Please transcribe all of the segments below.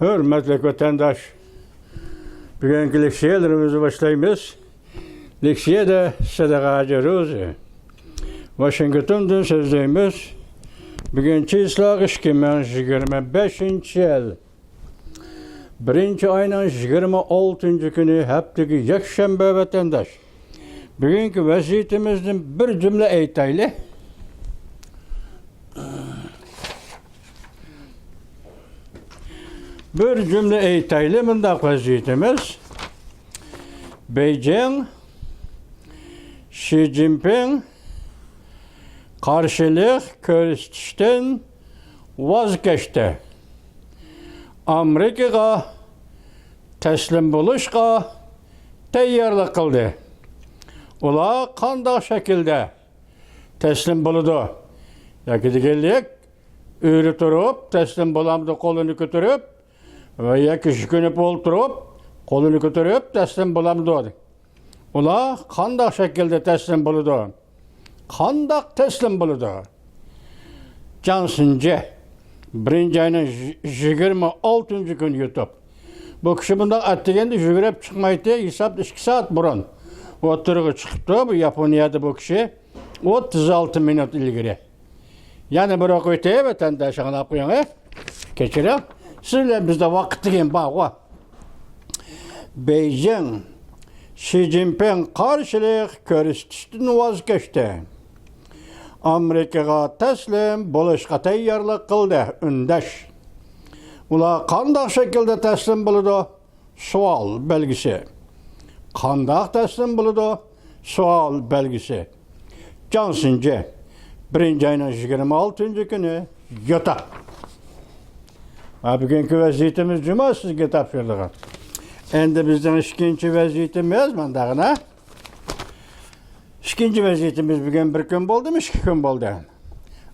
Hürmetli vatandaş, bugünkü leksiyelerimizi başlayımız. Leksiye de sadakacı ruzu. Washington'dan sözlüğümüz, bugünkü ıslak 2025 yıl. 1. ayının 26. günü haftaga yakshanba vatandaş. Bugünkü vaziyetimizin bir cümle aytayli. Bir cümle aytayli mundaq vaziyetimiz. Beijing, Xi Jinping karşılık görüşten vazgeçti. Amerikaga teslim buluşqa tayyorlik qildi. Ular qanday şekilde teslim buludu? Yoki deganlik, öyrü turib, teslim bulamdi qo'lini ko'tarib, va yoki shukunib o'ltirib, qo'lini ko'tarib, teslim bulamdi. Ular qanday şekilde teslim buludu? Qanday teslim buludu? Johnson'ca 1. ayının 26. günü YouTube. Bu kişi bundan attiganda yugurib chiqmaydi, hisob 2 saat burun. O'tirg'i chiqibdi, bu Yaponiyada bu kishi 36 minut ilgari. Yani bir o'qiydi, vatandosh anglab qo'ying, kechiring. Sizlar bizda vaqt degan bor. Beijing, Xi Jinping qarşılık görüşten vazgeçti. Amerikaga teslim bo'lishga tayyorlik qildi, undash. Ular qanday şekilde teslim bo'ladi? Savol belgisi. Qanday teslim bo'ladi? Savol belgisi. Johnson'ca 1. ayının 26. günü yota. Bugünkü vaziyetimiz cuma sizge topshirdik. Endi bizden ikinci vaziyetimiz mandag'ina. İkinci vaziyetimiz bugün bir gün oldu mu, 2 gün oldu.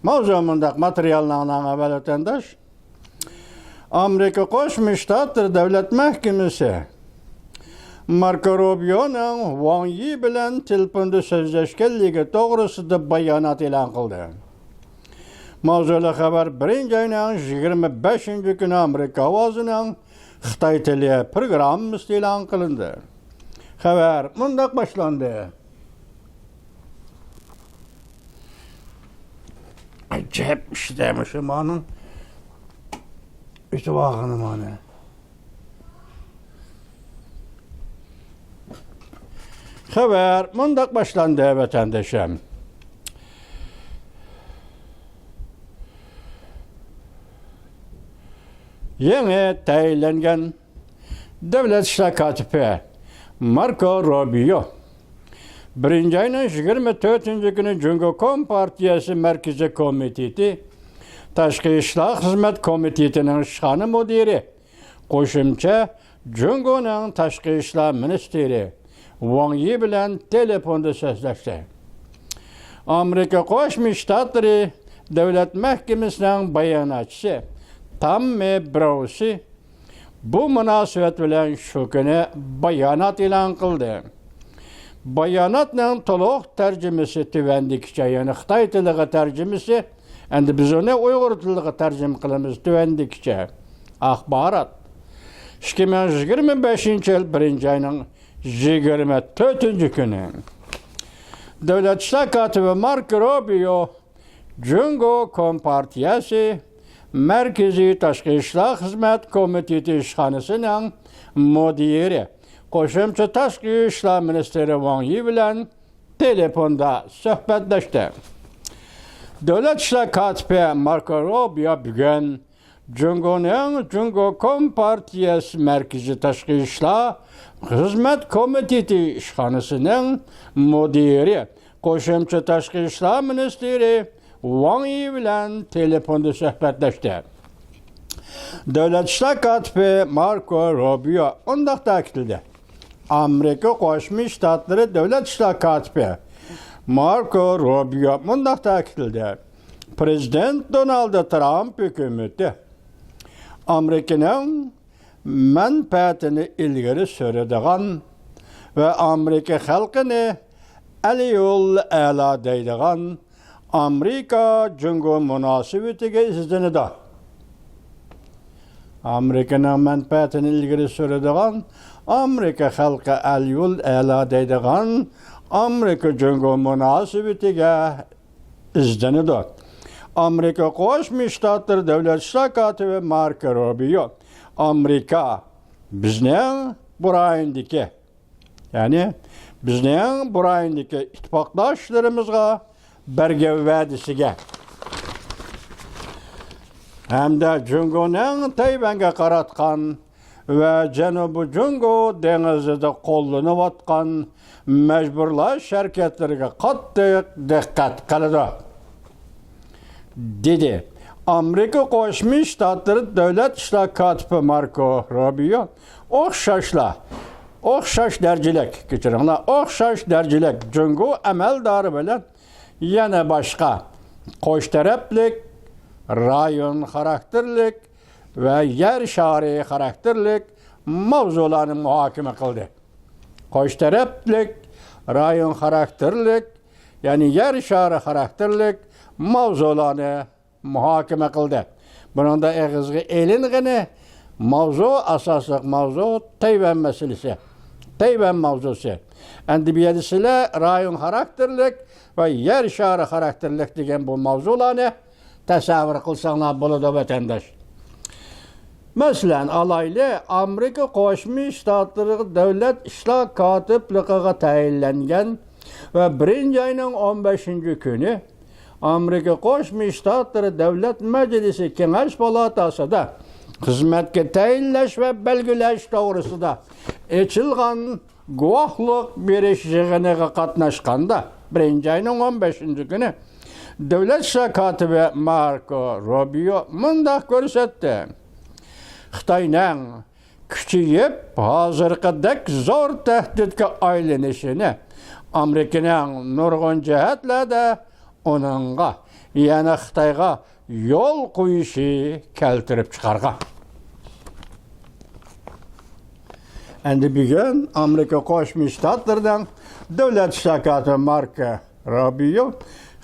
Mavzu mundaq materiallardan evvel vatandaş. Amerika Qo'shma Shtatlar Davlat Mahkemasi Marco Rubio'ning Wang Yi bilan telefonda so'zlashganligi to'g'risida bayonot e'lon qildi. Mavzuli xabar 1. ayning 25. kuni Amerika ovozining Xitoy tili programmasida e'lon qilindi. Xabar mundaq boshlandi. Acayip işlemiş imanın. İşte bakın imanı. Haber mundaq başlandı vatandaşım. Yeni tayinlangan Devlet İşler Katibi Marco Rubio 1. ayının 24. günü Cumhuriyet Partiyası Merkezi Komiteti Tashqi ishlar xizmat komitetining ishxona mudiri, qo'shimcha Jungoning tashqi ishlar ministri Wang Yi bilan telefonda so'zlashdi. Amerika Qo'shma Shtatlar Davlat Mahkamasining bayonotchisi Tammy Browse bu munosabat bilan shu kuni bayonot e'lon qildi. Bayonotning to'liq tarjimasi tuvandikicha, ya'ni Xitoy tiliga tarjimasi. Endi biz onu Uyg'ur tiliga tarjima qilamiz tuvandikicha. Axborot 2025 yil 1. ayning 24. kuni Davlat İşler Katibi Marco Rubio Jungo Kompartiyasi Merkezi Tashqi ishlar xizmat komiteti ishxonasining mudiri, qo'shimcha tashqi ishlar ministri Wang Yi bilan telefonda suhbatlashdi. Devlet İşler Katibi Marco Rubio bugün Jungo Kompartiyasi Merkezi Tashqi ishlar xizmat komiteti ishxonasining mudiri, qo'shimcha tashqi ishlar ministri Wang Yi bilan telefonda suhbatlashdi. Devlet İşler Katibi Marco Rubio undaq ta'kidladi. Amerika Qo'shma Shtatlari Davlat İşler Katibi Marco Rubio mundaq ta'kidladi. Prezident Donald Trump hükümeti Amerika'nın menfaatini ilgari suradigan ve Amerika xalqini ali yo'l a'lo deydigan Amerika Jungo munosabatiga izlanadi. Amerika'nın menfaatini ilgili sürediğin, Amerika halkı el-yol ela deydiğin, Amerika Cungo münasebetiga izlenidir. Amerika Qo'shma Shtatlar davlat katibi Marco Rubio, Amerika bizning burayındaki, yani bizning burayındaki ittifoqdoshlarimizga bergan va'dasiga hamda Jungoning Tayvanga qaratgan va Janubiy Jungo dengizida qo'llanayotgan majburlash harakatlariga qattiq diqqat qiladi, dedi Amerika Qo'shma Shtatlar davlat ishlar katibi Marco Rubio. O'xshash darajalik Jungo amaldori bilan yana boshqa qo'sh taraflik, rayon xarakterlik va yer shari xarakterlik mavzularni muhokama qildi. Qo'sh taraflik, rayon xarakterlik, ya'ni yer shari xarakterlik mavzularni muhokama qildi. Buningda eg'izga elingani asosiy mavzu Tayvan masalasi. Tayvan mavzusi. Endi bu yerda sizlar rayon xarakterlik va yer shari xarakterlik degan bu mavzularni tasavvur qilsanglar bo'ladi vatandosh. Masalan, alayli Amerika Qo'shma Shtatlar davlat ishlar kotibligiga tayinlangan va 1-oyning 15-kuni Amerika Qo'shma Shtatlar davlat majlisi kengash palatasida xizmatga tayinlash va belgilash to'g'risida ochilgan guvohlik berish yig'iniga qatnashganda 1-oyning 15-kuni davlat ishlar kotibi Marco Rubio mundaq ko'rsatdi. Xitoyning kuchayib hozirgidek zo'r tahdidga aylanishini Amerikaning nurg'un jihatlarda onunga, yana Xitoyga yo'l qo'yishi keltirib chiqargan. Endi bugun Amerika Qo'shma Shtatlardan davlat ishlar kotibi Marco Rubio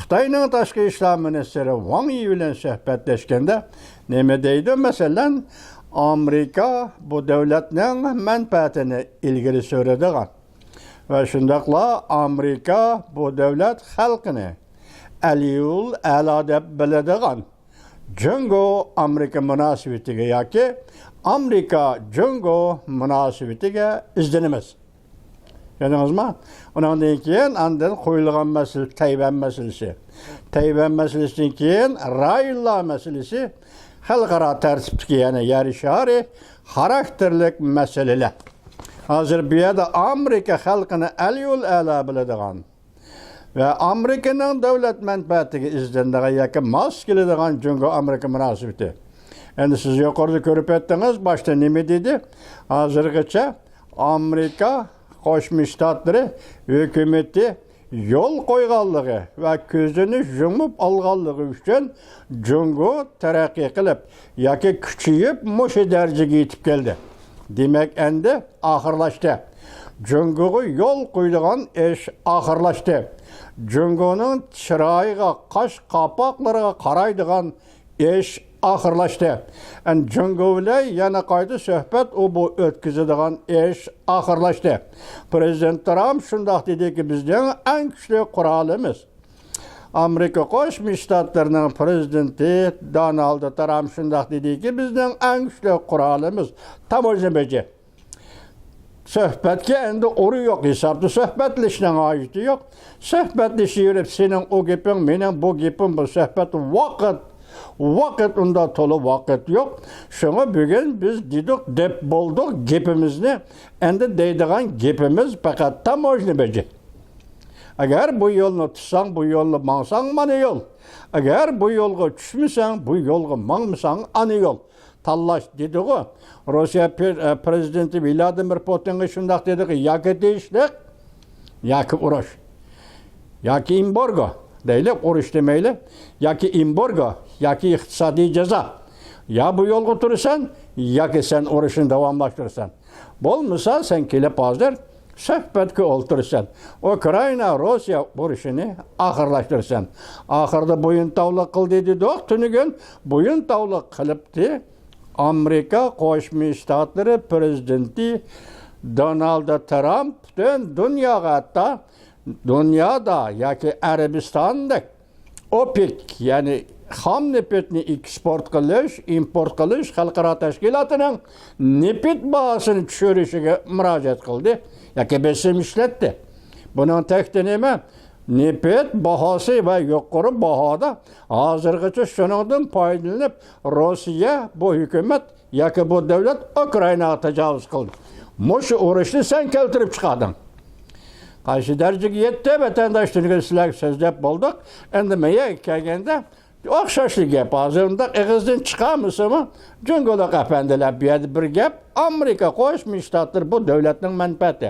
Xitoyning tashqi ishlar ministri Wang Yi bilan suhbatlashganda nima deydi? Masalan, Amerika bu davlatning manfaatini ilgari suradigan va shundaqla Amerika bu davlat xalqini al-yol a'lo deb biladigan Jungo Amerika munosabatiga yoki Amerika Jungo munosabatiga izlanamiz. Yadingizmi? Undan keyin andin qo'yilgan masala Tayvan masalasi. Tayvan masalasidan keyin rayonlar masalasi, xalqaro tartibdagi yana yer shari xarakterlik masalalar. Hozir bu yerda Amerika xalqini al-yol a'lo biladigan ve Amerika'nın davlat menfaatiga izlanadigan yoki mos keladigan Jungo Amerika munosabati. Endi siz yuqorida ko'rib o'tdingiz, boshda nima dedi? Hozirgacha Amerika Qo'shma Shtatlari hukumati yo'l qo'yganligi va ko'zini yumib olganligi uchun Jungo taraqqiy qilib yoki kuchayib mushu darajaga yetib keldi. Demak, endi oxirlashdi. Jungoga yo'l qo'yilgan ish oxirlashdi. Jungoning chiroyiga, qosh qopoqlariga qaraydigan ish oxirlashdi. Jungo bilan yana qayta suhbat bu o'tkazadigan ish oxirlashdi. Prezident Trump shundoq dediki, bizning eng kuchli qurolimiz Amerika Qo'shma Shtatlarining prezidenti Donald Trump shundoq dediki, bizning eng kuchli qurolimiz tamojnabachi. Suhbatga endi o'ri yo'q, hisobda suhbatlashning hojati yo'q. Suhbatlashib yurib, sening o gaping, mening bu gapim, bu suhbat vaqt unda to'la vaqt yo'q. Shunga bugun biz dedik, deb bo'ldik gapimizni. Endi deydigan gapimiz faqat tamojnabachi. Agar bu yo'lni tutsang, bu yo'lni mangsang, mana yo'l. Agar bu yo'lga tushmasang, bu yo'lga mangmasang, ana yo'l. Tanlash dedi-ku. Rossiya prezidenti Vladimir Putinga shundoq dedi-ki, yoki tinchlik, yoki urush. Yoki embargo. Deylik, urush demayli. Yoki embargo, yoki iqtisodiy jazo. Ya bu yo'lga tursan, yoki sen urushni davomlashtirsan. Bo'lmasa sen kelib hozir suhbatga o'ltirsan. Ukraina Rossiya urushini oxirlashtirsan. Oxirda bo'yin tavliq qildi dedi, tunigun bo'yin tavliq qilibdi. Amerika Qo'shma Shtatlari prezidenti Donald Tramp'dan dünyada yoki Arabistondek OPEC yani ham neftni eksport qilish, import qilish xalqaro tashkilotining neft bahosini tushirishiga murojaat qildi yoki besim ishlatdi. Buning takdir nima? Neft bahosi va yuqori bahoda hozirgacha shuningdan foydalanib Rossiya bu hukumat yoki bu davlat Ukrainaga tajovuz qildi. Mushu urushni sen keltirib chiqarding. Qaysi darajaga yetdi vatandoshlarga sizlar so'zlab bo'ldik. Endi menga kelganda o'xshashli gap. Hozirda ig'izdan chiqamizmi? Jungolar afandilar bu yerda bir gap. Amerika Qo'shma Shtatlari bu davlatning manfaati.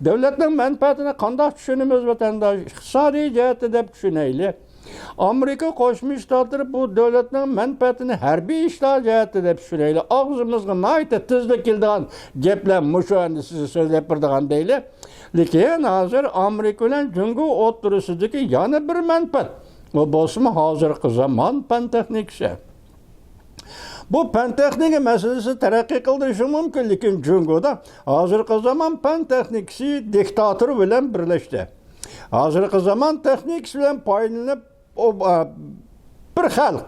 Davlatning manfaatini qanday tushunamiz vatandosh? Iqtisodiy jihatda deb tushunaylik. Amerika Qo'shma Shtatlari bu davlatning manfaatini harbiy ishlar jihatda deb tushunaylik. Og'zimizga nayta tezlik keldigan gaplar mushunda sizni so'zlab turgan deylik. Lekin hozir Amerika bilan Jungo o'rtasidagi yana bir manfaat. O bo'lsa hozirgi zamon fan texnikasi. Bu fan texnika masalasi taraqqiy qildirishi mumkin, lekin Jungoda hozirgi zamon fan texnikasi diktator bilan birlashdi. Hozirgi zamon texnikasi bilan foydalanib bir xalq.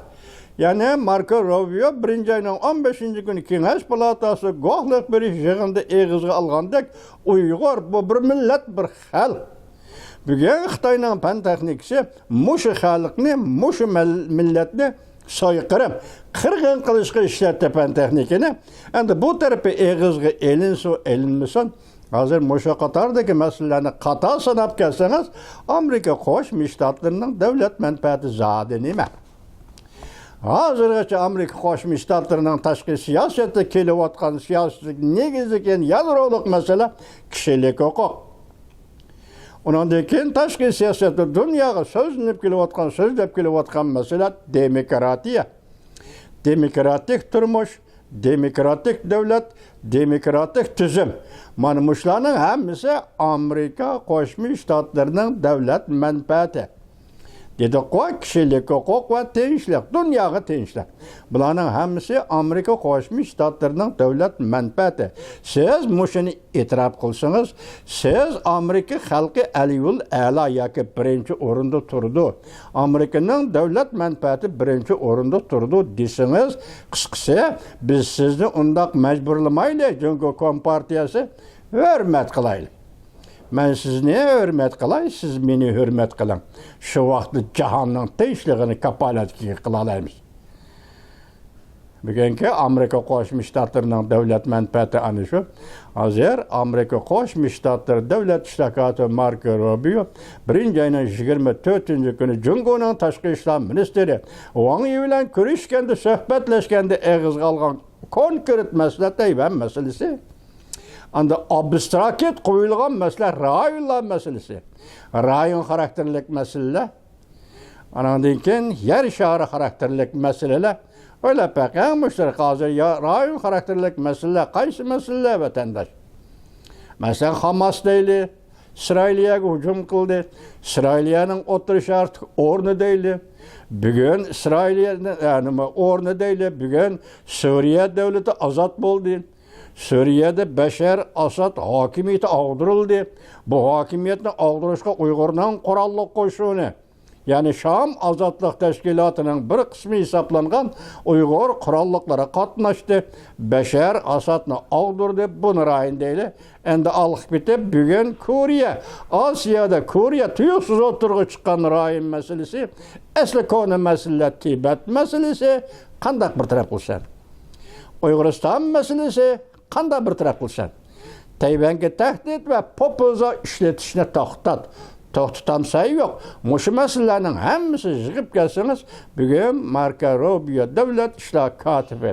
Yani Marco Rubio 1-ayning 15-kuni Kengash palatasi guvohlik berish yig'inida eg'izga olgandek Uyg'ur bu bir millat, bir xalq. Bugun Xitoyning fan texnikasi mushu xalqni, mushu millatni soyqirib, qirg'in qilishga ishlatdi fan texnikani. Endi bu tarafi eg'izga elinmasin. Hozir mushu qatordagi masalalarni qator sanab kelsangiz, Amerika Qo'shma Shtatlarining davlat manfaati zodi nima? Hozirgacha Amerika Qo'shma Shtatlarining tashqi siyosatda kelayotgan siyosiy negizdagi yadrolik masala kishilik huquq. Undan keyin tashqi siyosatda dunyoga so'zlanib kelayotgan masala demokratiya. Demokratik turmush, demokratik davlat, demokratik tuzum. Mana shularning hammasi Amerika Qo'shma Shtatlarining davlat manfaati. Dedi qo'y kishilik huquq va tinchlik, dunyoga tinchlik. Bularning hammasi Amerika Qo'shma Shtatlarining davlat manfaati. Siz mushuni e'tirof qilsangiz, siz Amerika xalqi aliyul a'la yoki birinchi o'rinda turdi. Amerikaning davlat manfaati birinchi o'rinda turdi desangiz, qisqasi biz sizni undaq majburlamaylik, Jungo Kompartiyasi hurmat qilaylik. Men sizni hurmat qilay, siz meni hurmat qiling. Shu vaqtda jahonning tinchligini kapolatga qila olamiz. Bugungi Amerika Qo'shma Shtatlarining davlat manfaati ana shu. Hozir Amerika Qo'shma Shtatlari davlat ishtirokchisi Marco Rubio 1-ayning 24-kuni Jungoning tashqi ishlar ministri Wang Yi bilan ko'rishganda, suhbatlashganda eg'izga olgan konkret masala Tayvan masalasi. Anda abstrakt qo'yilgan masala rayonlar masalasi. Rayon xarakterlik masalalar. Andan keyin yer shari xarakterlik masalalar. Öyle pek müşterik hozir rayon xarakterlik masalalar qaysi masalalar vatandaş? Mesela Hamas deyli, İsrailiyaga hujum qildi. İsrailiyaning o'tirish artık o'rni deyli. Bugun İsrailiyaning o'rni deyli. Bugun Suriya davlati ozod bo'ldi. Suriyada Bashar Asad hokimiyati ag'dirildi. Bu hokimiyatni ag'dirishga Uyg'urning qurolli qo'shini, ya'ni Sham ozodlik tashkilotining bir qismi hisoblangan Uyg'ur qurolliqlari qatnashdi. Bashar Asadni ag'dirdi, buni rayin deydi. Endi olib bitib, bugun Koreya, Osiyoda Koreya tuyuqsiz o'tirg'i chiqqan rayin masalasi, asli koni masala Tibet masalasi qanday bir taraf qilsan? Uyg'uriston masalasi qanday bir taraf qilsan? Tayvanga tahdid va populiza ishlatishni to'xtatamsay yo'q. Mushu masalalarning hammasi yig'ib kelsangiz, bugun Marco Rubio davlat ishlar kotibi,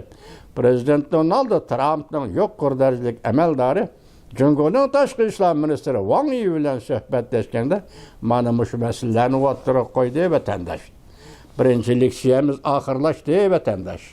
prezident Donald Trampning yuqori darajalik amaldori, Jungoning tashqi ishlar ministri Wang Yi bilan suhbatlashganda mana mushu masalalarni o'tirib qo'ydi vatandosh. Birinchi leksiyamiz oxirlashdi vatandosh.